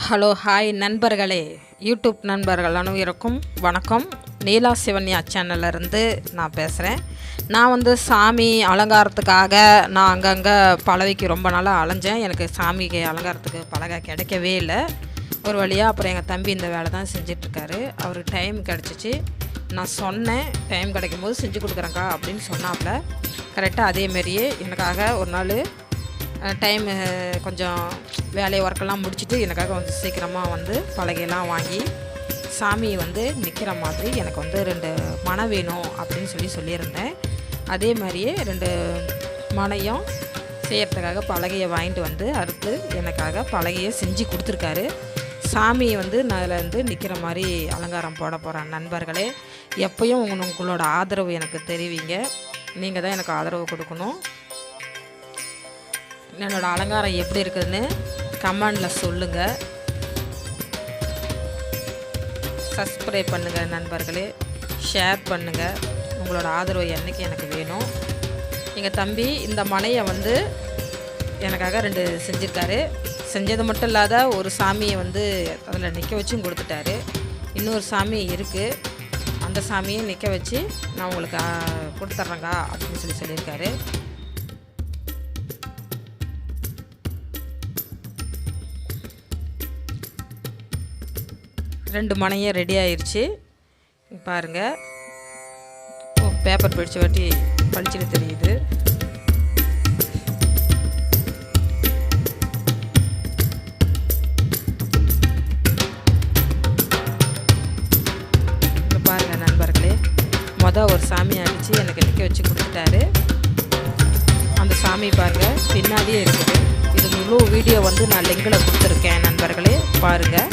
Hello hi நண்பர்களே, YouTube நண்பர்கள் அனைவருக்கும் வணக்கம். நீலா சிவன்யா சேனல்லேருந்து நான் பேசுகிறேன். நான் சாமி அலங்காரத்துக்காக நான் அங்கங்கே பலவைக்கு ரொம்ப நாளாக அலைஞ்சேன். எனக்கு சாமிக்கு அலங்காரத்துக்கு பலகை கிடைக்கவே இல்லை. ஒரு வழியாக அப்புறம் எங்கள் தம்பி இந்த வேலை தான் செஞ்சிட்ருக்காரு. அவருக்கு டைம் கிடச்சிச்சு. நான் சொன்னேன், டைம் கிடைக்கும் போது செஞ்சு கொடுக்குறேங்க்கா அப்படின்னு சொன்னாப்புல. கரெக்டாக அதேமாரியே எனக்காக ஒரு நாள் டைம் கொஞ்சம் வேலை ஒர்க்கெல்லாம் முடிச்சுட்டு எனக்காக சீக்கிரமாக பலகையெல்லாம் வாங்கி சாமி நிற்கிற மாதிரி எனக்கு 2 மனை வேணும் அப்படின்னு சொல்லியிருந்தேன். அதே மாதிரியே 2 மனையும் செய்கிறதுக்காக பலகையை வாங்கிட்டு அறுத்து எனக்காக பலகையை செஞ்சு கொடுத்துருக்காரு. சாமி நான் அதில் நிற்கிற மாதிரி அலங்காரம் போட போகிறேன். நண்பர்களே, எப்பயும் உங்களோட ஆதரவு எனக்கு தெரிவிங்க. நீங்கள் தான் எனக்கு ஆதரவு கொடுக்கணும். என்னோடய அலங்காரம் எப்படி இருக்குதுன்னு கமெண்டில் சொல்லுங்கள். சப்ஸ்கிரைப் பண்ணுங்கள் நண்பர்களே, ஷேர் பண்ணுங்கள். உங்களோட ஆதரவு என்றைக்கு எனக்கு வேணும். எங்கள் தம்பி இந்த மனையை எனக்காக 2 செஞ்சுருக்காரு. செஞ்சது மட்டும் இல்லாத ஒரு சாமியை அதில் நிற்க வச்சும் கொடுத்துட்டாரு. இன்னொரு சாமி இருக்குது, அந்த சாமியை நிற்க வச்சு நான் உங்களுக்கு கொடுத்துட்றேங்க அப்படின்னு சொல்லியிருக்காரு. 2 மனையும் ரெடி ஆயிடுச்சு. பாருங்கள், பேப்பர் பிடிச்ச வாட்டி பளிச்சுன்னு தெரியுது. இப்போ பாருங்கள் நண்பர்களே, ஒரு சாமி அடித்து எனக்கு நிற்க வச்சு கொடுத்துட்டாரு. அந்த சாமி பாருங்கள் பின்னாடியே இருக்குது. இது முழு வீடியோ நான் லிங்கில் கொடுத்துருக்கேன் நண்பர்களே, பாருங்கள்.